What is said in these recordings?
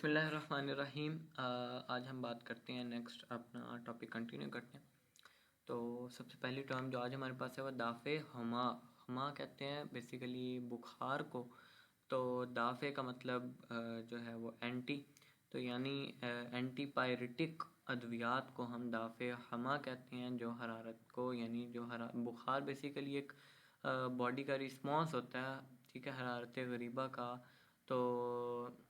बिस्मिल्लाहिर्रहमानिर्रहीम। आज हम बात करते हैं, नेक्स्ट अपना टॉपिक कंटिन्यू करते हैं। तो सबसे पहली टर्म जो आज हमारे पास है वो दाफ़े हमा। हमा कहते हैं बेसिकली बुखार को। तो दाफ़े का मतलब जो है वो एंटी, तो यानी एंटीपायरेटिक अद्वियात को हम दाफ़े हमा कहते हैं, जो हरारत को यानी जो बुखार बेसिकली एक बॉडी का रिस्पॉन्स होता है, ठीक है, हरारत गरीबा का। तो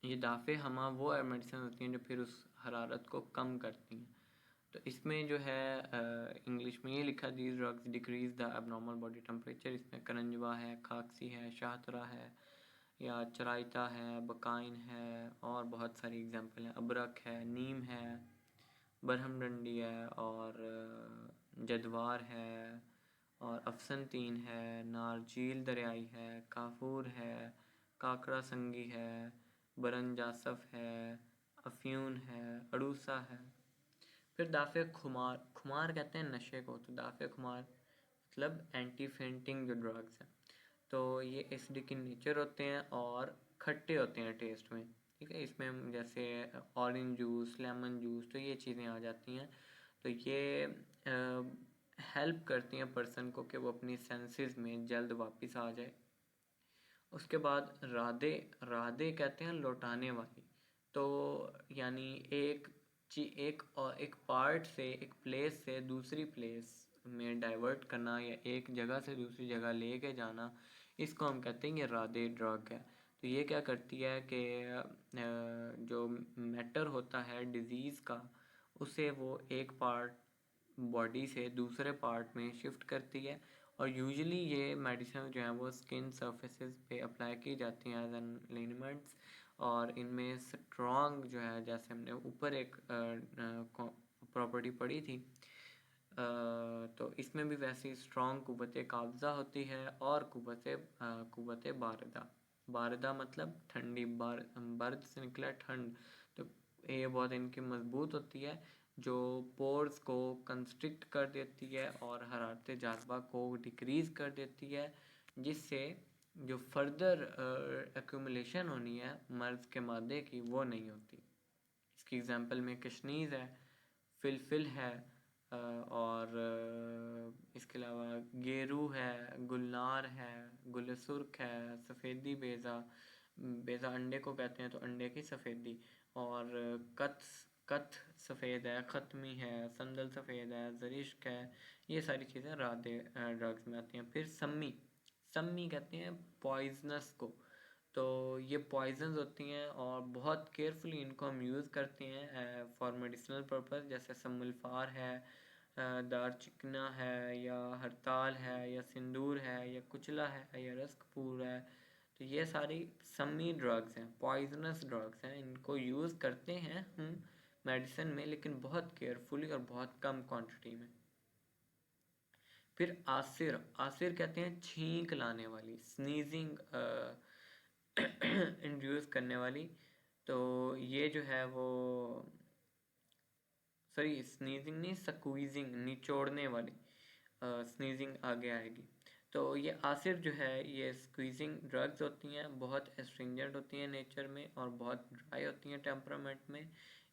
ये दाफ़े हमा वो मेडिसिन होती हैं जो फिर उस हरारत को कम करती हैं। तो इसमें जो है इंग्लिश में ये लिखा, these drugs decrease the abnormal body temperature. इसमें करंजवा है, खाकसी है, शाहतरा है, या चराइता है, बकाइन है, और बहुत सारी एग्जांपल हैं। अबरक है, नीम है, बरहम डंडी है, और जदवार है, और अफसनतीन है, नारजील दरियाई है, काफूर है, काकड़ा संगी है, बरंजासफ है, अफ्यून है, अड़ूसा है। फिर दाफ़े खुमार। खुमार कहते हैं नशे को। तो दाफ़े खुमार मतलब एंटी फेंटिंग जो ड्रग्स हैं, तो ये एसिडिक इन नेचर होते हैं और खट्टे होते हैं टेस्ट में, ठीक है। इसमें जैसे ऑरेंज जूस, लेमन जूस, तो ये चीज़ें आ जाती हैं। तो ये हेल्प करती हैं पर्सन को कि वो अपनी सेंसेस में जल्द वापस आ जाए। उसके बाद राधे। राधे कहते हैं लौटाने वाली। तो यानी एक पार्ट से, एक प्लेस से दूसरी प्लेस में डाइवर्ट करना, या एक जगह से दूसरी जगह लेके जाना, इसको हम कहते हैं ये राधे ड्रग है। तो ये क्या करती है कि जो मैटर होता है डिजीज़ का, उसे वो एक पार्ट बॉडी से दूसरे पार्ट में शिफ्ट करती है। और यूजुअली ये मेडिसिन जो है वो स्किन सरफेसेस पे अप्लाई की जाती हैं एज एन लिनीमेंट्स। और इनमें स्ट्रॉन्ग जो है, जैसे हमने ऊपर एक प्रॉपर्टी पढ़ी थी, तो इसमें भी वैसी स्ट्रॉन्ग कुव्वत काब्ज़ा होती है, और कुव्वत बारदा। बारदा मतलब ठंडी, बर्द से निकला ठंड। तो ये बहुत इनकी मजबूत होती है, जो पोर्स को कंस्ट्रिक्ट कर देती है और हरारत जाज़बा को डिक्रीज़ कर देती है, जिससे जो फर्दर एक्यूमुलेशन होनी है मर्ज़ के मादे की, वो नहीं होती। इसकी एग्जांपल में कशनीज़ है, फिलफिल है, और इसके अलावा गेरू है, गुलनार है, गुलसुर्ख है, सफ़ेदी बेज़ा। बेज़ा अंडे को कहते हैं, तो अंडे की सफ़ेदी। और कथ सफ़ेद है, ख़त्मी है, संदल सफ़ेद है, ज़रिश्क है। ये सारी चीज़ें राधे ड्रग्स में आती हैं। फिर सम्मी। सम्मी कहते हैं पॉइजनस को। तो ये पॉइजन्स होती हैं और बहुत केयरफुली इनको हम यूज़ करते हैं फॉर मेडिसिनल पर्पस। जैसे समुल्फार है, दार चिकना है, या हरताल है, या सिंदूर है, या कुचला है, या रस्कपूर है। तो ये सारी सम्मी ड्रग्स हैं, पॉइजनस ड्रग्स हैं। इनको यूज़ करते हैं हम मेडिसिन में, लेकिन बहुत केयरफुली और बहुत कम क्वांटिटी में। फिर आसिर। आसिर कहते हैं छींक लाने वाली, स्नीजिंग इंड्यूस करने वाली। तो ये जो है वो, सॉरी स्नीजिंग नहीं, स्क्वीजिंग, निचोड़ने वाली। स्नीजिंग आगे आएगी। तो ये आसिर जो है, ये स्क्वीजिंग ड्रग्स होती हैं, बहुत एस्ट्रिंजेंट होती हैं नेचर में, और बहुत ड्राई होती हैं टेम्परामेंट में।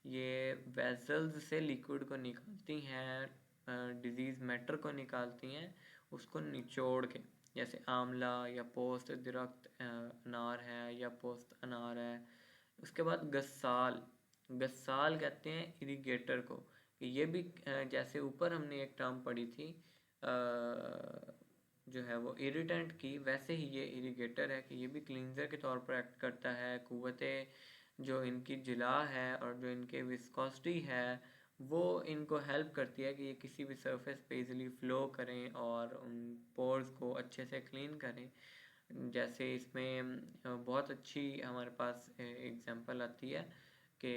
ये वेसल्स से लिक्विड को निकालती हैं, डिजीज़ मैटर को निकालती हैं, उसको निचोड़ के। जैसे आंवला, या पोस्त दरख्त अनार है, या पोस्त अनार है। उसके बाद गस्साल। गस्साल कहते हैं इरिगेटर को। कि ये भी जैसे ऊपर हमने एक टर्म पढ़ी थी जो है वो इरिटेंट की, वैसे ही ये इरिगेटर है कि ये भी क्लींजर के तौर पर एक्ट करता है। कुव्वतें जो इनकी जिला है और जो इनके विस्कोसिटी है, वो इनको हेल्प करती है कि ये किसी भी सरफेस पे इजीली फ्लो करें और उन पोर्स को अच्छे से क्लीन करें। जैसे इसमें बहुत अच्छी हमारे पास एग्जांपल आती है कि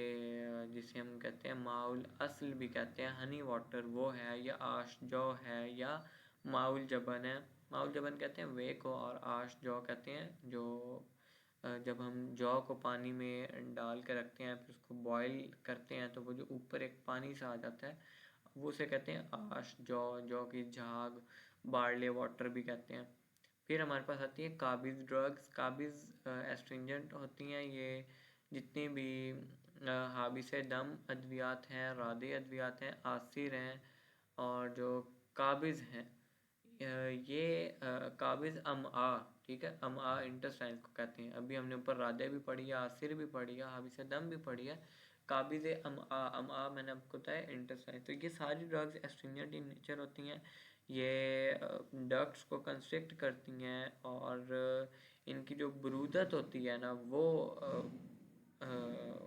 जिसे हम कहते हैं माउल असल भी कहते हैं, हनी वाटर वो है, या आश जौ है, या माउल जबन है। माउल जबन कहते हैं वे को, और आश जौ कहते हैं जो जब हम जौ को पानी में डाल के रखते हैं, फिर उसको बॉईल करते हैं, तो वो जो ऊपर एक पानी सा आ जाता है, वो उसे कहते हैं आश जौ। जौ की झाग, बार्ले वाटर भी कहते हैं। फिर हमारे पास आती है काबिज़ ड्रग्स। काबिज़ एस्ट्रिंजेंट होती हैं, ये जितनी भी हाबिस दम अद्वियात हैं, रादे अद्वियात हैं, आसिर हैं और जो काबिज़ हैं, ये काबिज़ अमआ, ठीक है, अमआ इंटेस्टाइन को कहते हैं। अभी हमने ऊपर रादे भी पढ़ी है, आसिर भी पढ़ी है, हाबिस दम भी पढ़ी है। काबिज़ अमआ, अमआ मैंने आपको बताया इंटेस्टाइन। तो ये सारी ड्रग्स एस्ट्रिंजेंट इन नेचर होती हैं। ये डक्ट्स को कंस्ट्रिक्ट करती हैं और इनकी जो ब्रूदत होती है ना, वो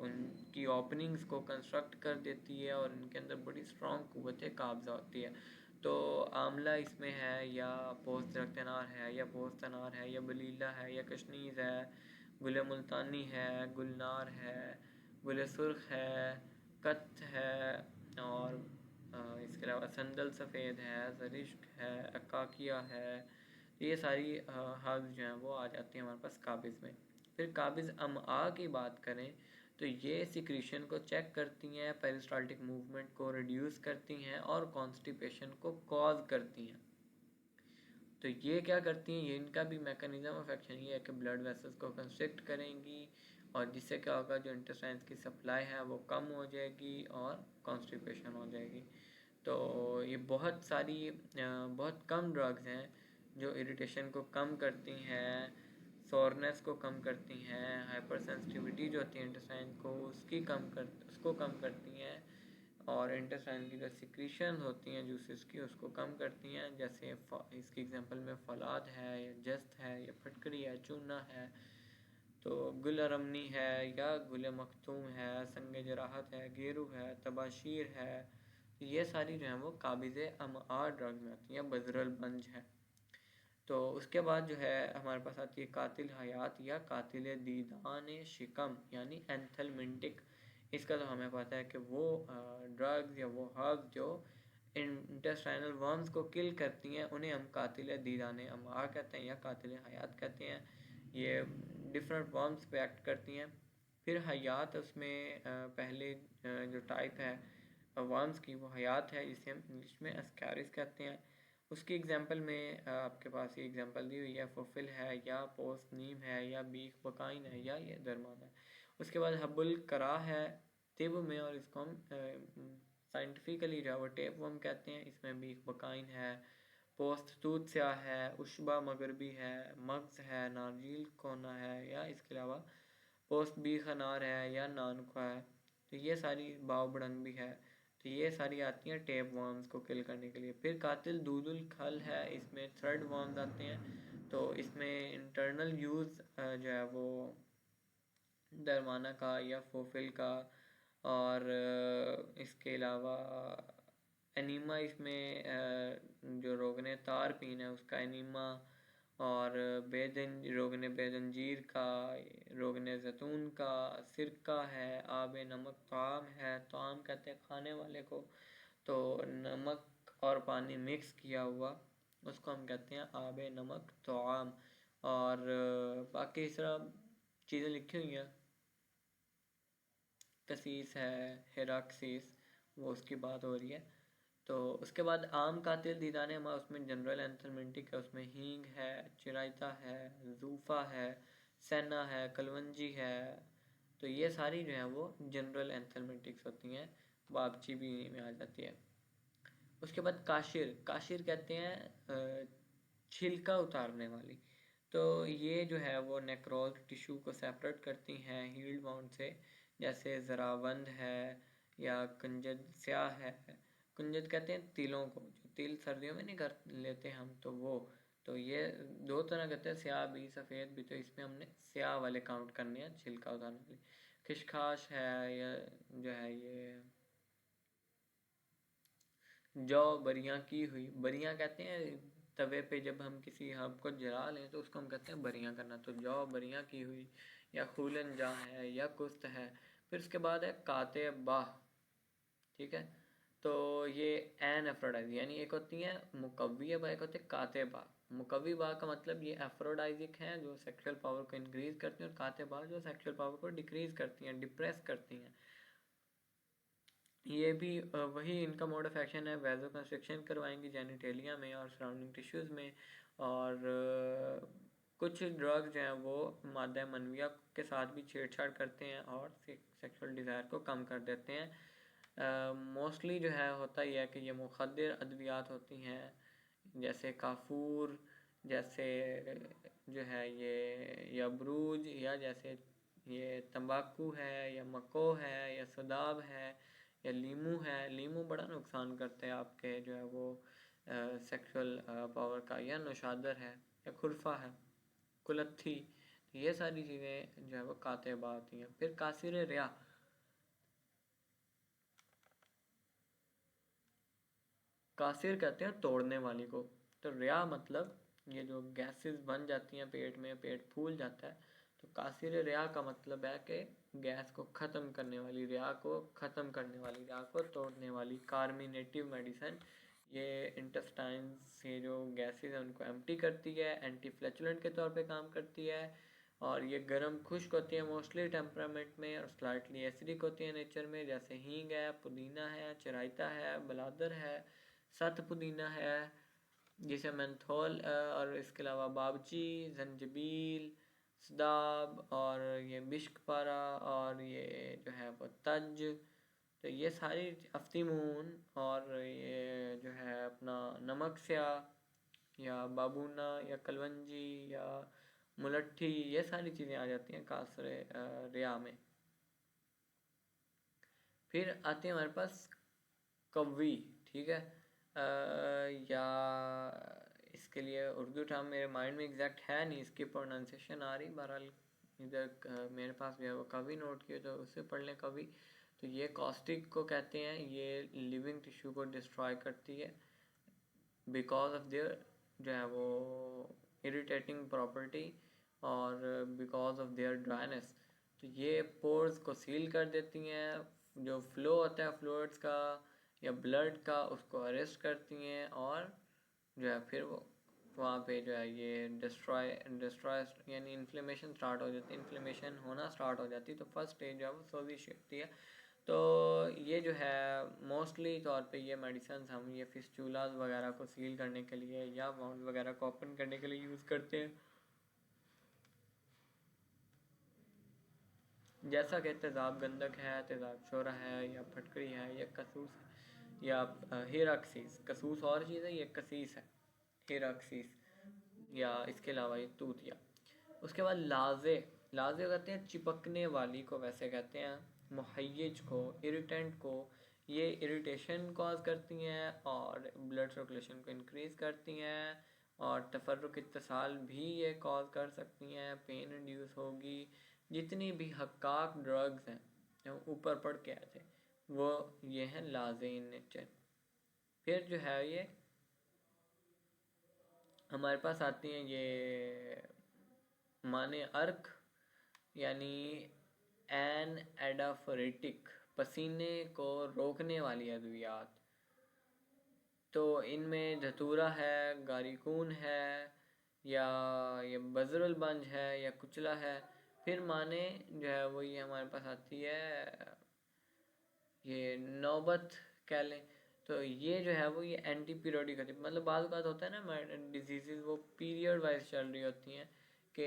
उनकी ओपनिंग्स को कंस्ट्रक्ट कर देती है और इनके अंदर बड़ी स्ट्रॉन्ग क़ुव्वत काब्ज़ा होती है। तो आंवला इसमें है, या पोस्त रक्तनार है, या पोस्त अनार है, या बलीला है, या कशनीज़ है, गुल मुल्तानी है, गुलनार है, गुल सुर्ख है, कत्थ है और इसके अलावा संदल सफ़ेद है, ज़रिश्क है, अकाकिया है। ये सारी हर्ब्स जो हैं वो आ जाती हैं हमारे पास काबिज़ में। फिर काबिज़ अमआ की बात करें तो ये सिक्रीशन को चेक करती हैं, पेरिस्टाल्टिक मूवमेंट को रिड्यूस करती हैं और कॉन्स्टिपेशन को कॉज करती हैं। तो ये क्या करती हैं, ये इनका भी मैकेनिज्म ऑफ एक्शन ये है कि ब्लड वेसल्स को कंस्ट्रिक्ट करेंगी और जिससे क्या होगा, जो इंटेस्टाइन्स की सप्लाई है वो कम हो जाएगी और कॉन्स्टिपेशन हो जाएगी। तो ये बहुत सारी बहुत कम ड्रग्स हैं जो इरिटेशन को कम करती हैं, सोरनेस को कम करती हैं, हाइपर सेंसिटिविटी जो होती है इंटेस्टाइन को उसको कम करती हैं और इंटेस्टाइन की जो सिक्रीशन होती हैं जूसेस की उसको कम करती हैं। जैसे इसकी एग्जांपल में फलाद है, या जस्त है, या फटकरी है, चूना है, तो गुल अरमनी है, या गुल मखतूम है, संग जराहत है, गेरू है, तबाशीर है। तो ये सारी जो है वो काबिज़ अमआ ड्रग में आती हैं। बजरल बंज है। तो उसके बाद जो है हमारे पास आती है कातिल हयात या कातिल दीदान शिकम यानी एंथलमेंटिक। इसका तो हमें पता है कि वो ड्रग्स या वो हर्ब्स जो इंटेस्टाइनल वर्म्स को किल करती हैं उन्हें हम कातिल दीदान अमआ कहते हैं या कातिल हयात कहते हैं। ये डिफरेंट वर्म्स पे एक्ट करती हैं। फिर हयात उसमें पहले जो टाइप है वर्म्स की वो हयात है, जिसे हम इंग्लिश में एस्कैरिस कहते हैं। उसकी एग्जांपल में आपके पास ये एग्जांपल दी हुई है, फुफिल है, या पोस्ट नीम है, या बीख बकाइन है, या ये दरमान है। उसके बाद हब्बुल करा है तिब में, और इसको हम साइंटिफिकली जो है वो टेप वर्म कहते हैं। इसमें बीख बकाइन है, पोस्त तूत स्याह है, उशबा मगरबी है, मग्ज है, नारजील कोना है, या इसके अलावा पोस्ट बीख अनार है, या नानखा है। तो ये सारी बाव बड़ंग भी है। तो ये सारी आती हैं टेप वर्म्स को किल करने के लिए। फिर कातिल दूदुल खल है, इसमें थ्रेड वर्म्स आते हैं। तो इसमें इंटरनल यूज़ जो है वो दरमाना का या फोफिल का, और इसके अलावा एनीमा इसमें जो रोगन तार पीन है उसका एनीमा, और रोगन बेदंजीर का, रोगन जैतून का, सिरका है, आब नमक ताम है, ताम कहते हैं खाने वाले को, तो नमक और पानी मिक्स किया हुआ उसको हम कहते हैं आब नमक ताम। और बाकी इस तरह चीज़ें लिखी हुई हैं, कसीस है, हेराक्सीस, वो उसकी बात हो रही है। तो उसके बाद आम कातिल दीदाने अमा, उसमें जनरल एंथलमेंटिक है, उसमें हींग है, चिरायता है, जूफा है, सेना है, कलवंजी है। तो ये सारी जो है वो जनरल एंथलमेंटिक्स होती हैं, बाबची भी में आ जाती है। उसके बाद काशिर, काशिर कहते हैं छिलका उतारने वाली। तो ये जो है वो नेक्रोज टिश्यू को सेपरेट करती हैं हील्ड वाउंड से, जैसे ज़रावंद है या कुंजद स्याह है। कुंजद कहते हैं तिलों को, जो तिल सर्दियों में नहीं कर लेते हम, तो वो, तो ये दो तरह कहते हैं, स्याह भी सफ़ेद भी। तो इसमें हमने स्याह वाले काउंट करने हैं छिलका उतारने वाले। खिशखाश है, या जो है ये जौ बरियां की हुई, बरियां कहते हैं तवे पे जब हम किसी हब को जला लें तो उसको हम कहते हैं बरियां करना। तो जौ बरियां की हुई, या खूलन जा है, या कुस्त है। फिर उसके बाद है काते बाह, ठीक है। तो ये एन एफ्रोडाइज यानी एक होती है मुकव्वी बा, एक होती है काते बा। मुकव्वी बा का मतलब ये एफ्रोडाइजिक हैं जो सेक्सुअल पावर को इंक्रीज करती हैं, और काते बा जो सेक्सुअल पावर को डिक्रीज करती हैं, डिप्रेस करती हैं। ये भी वही इनका मोड ऑफ एक्शन है, वैजो कंस्ट्रिक्शन करवाएंगी जेनिटेलिया में और सराउंडिंग टिश्यूज़ में। और कुछ ड्रग्स जो हैं वो मादा मनविया के साथ भी छेड़छाड़ करते हैं और सेक्सुअल डिज़ायर को कम कर देते हैं। मोस्टली जो है होता ही है कि ये मुखद्दर अद्वियात होती हैं, जैसे काफूर, जैसे जो है ये या ब्रूज, या जैसे ये तंबाकू है, या मको है, या सदाब है, या लीमू है। लीमू बड़ा नुकसान करते हैं आपके जो है वो सेक्सुअल पावर का, या नौशादर है, या खुरफा है, कुलत्थी। ये सारी चीज़ें जो है वो कातिबा होती हैं। फिर कासिर रिया, कासिर कहते हैं तोड़ने वाली को। तो रिया मतलब ये जो गैसेस बन जाती हैं पेट में, पेट फूल जाता है, तो कासिर रिया का मतलब है कि गैस को ख़त्म करने वाली, रिया को ख़त्म करने वाली, रिया को तोड़ने वाली कार्मिनेटिव मेडिसिन। ये इंटेस्टाइन से जो गैसेस हैं उनको एम्प्टी करती है, एंटी फ्लैचुलेंट के तौर पे काम करती है, और ये गर्म खुश्क होती है मोस्टली टेम्परामेंट में, और स्लाइटली एसिडिक होती है नेचर में, जैसे हींग है, पुदीना है, चराइता है, बलादर है, सत पुदीना है, जिसे मेंथोल, और इसके अलावा बाबची, जंजबील, सदाब, और ये बिश्क पारा, और ये जो है वो तज। तो ये सारी अफ्तीमून, और ये जो है अपना नमक स्याह, या बाबूना, या कलवंजी, या मुलट्ठी, ये सारी चीज़ें आ जाती हैं कासरे रिया में। फिर आते हैं हमारे पास कव्वी, ठीक है। या इसके लिए उर्दू टर्म मेरे माइंड में एग्जैक्ट है नहीं, इसकी प्रोनाउंसिएशन आ रही, बहरहाल इधर मेरे पास भी है वो कवि नोट किए, तो उससे पढ़ लें कवि। तो ये कॉस्टिक को कहते हैं, ये लिविंग टिश्यू को डिस्ट्रॉय करती है बिकॉज ऑफ देयर जो है वो इरिटेटिंग प्रॉपर्टी, और बिकॉज ऑफ देयर ड्राइनेस। तो ये पोर्स को सील कर देती हैं, जो फ्लो होता है फ्लूइड्स का या ब्लड का उसको अरेस्ट करती हैं, और जो है फिर वो वहाँ पे जो है ये डिस्ट्रॉय यानी इन्फ्लेमेशन स्टार्ट हो जाती है, इन्फ्लेमेशन होना स्टार्ट हो जाती है। तो फर्स्ट स्टेज जो है वो सोजिश होती है। तो ये जो है मोस्टली तौर पे ये मेडिसिन हम ये फिस्टूलाज वगैरह को सील करने के लिए या वाउंड वगैरह को ओपन करने के लिए यूज़ करते हैं। जैसा कि तेज़ाब गंधक है, तेज़ाब शोरा है, या फटकरी है, या कसूस है, या हेराक्सीस। कसूस और चीज़ है, ये कसीस है, हेराक्सीस। या इसके अलावा ये तूतिया। उसके बाद लाजे, लाजे कहते हैं चिपकने वाली को, वैसे कहते हैं मुहैयज को, इरिटेंट को। ये इरिटेशन कॉज करती हैं और ब्लड सर्कुलेशन को इंक्रीज़ करती हैं, और तफर्रुक इत्तिसाल भी ये कॉज कर सकती हैं, पेन इंड्यूस होगी। जितनी भी हक्काक ड्रग्स हैं जो ऊपर पढ़ के आए थे वो ये हैं लाजे इन नेचर। फिर जो है ये हमारे पास आती हैं ये माने अर्क, यानी एन एडाफोरेटिक, पसीने को रोकने वाली अद्वियात। तो इनमें धतूरा है, गारिकून है, या ये बजरुल बंज है, या कुचला है। फिर माने जो है वो ये हमारे पास आती है ये नौबत कह लें। तो ये जो है वो ये एंटी पीरियोडिक होती है, मतलब बात बात होता है ना डिजीज़ वो पीरियड वाइज चल रही होती हैं, कि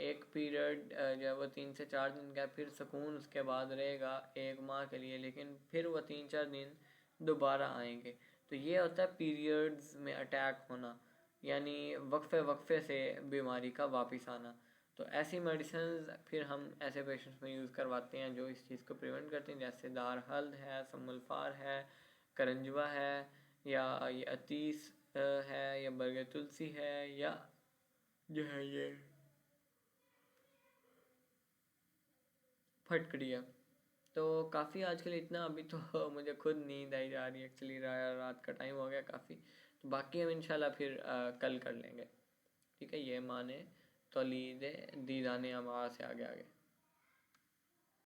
एक पीरियड जो है वो 3 से 4 दिन का, फिर सुकून उसके बाद रहेगा 1 माह के लिए, लेकिन फिर वो 3-4 दिन दोबारा आएंगे। तो ये होता है पीरियड्स में अटैक होना, यानी वक्फे वक्फे से बीमारी का वापस आना। तो ऐसी मेडिसिन फिर हम ऐसे पेशेंट्स में यूज़ करवाते हैं जो इस चीज़ को प्रिवेंट करते हैं, जैसे दार हल्द है, समुलफार है, करंजवा है, या ये अतीस है, या बरगे तुलसी है, या जो है ये फटकड़ी है। तो काफ़ी आज के लिए इतना, अभी तो मुझे खुद नींद आई जा रही है एक्चुअली, रात का टाइम हो गया काफ़ी। तो बाकी हम इंशाल्लाह फिर कल कर लेंगे, ठीक है। ये माने तौलीद दीदाने अमा से आगे आगे।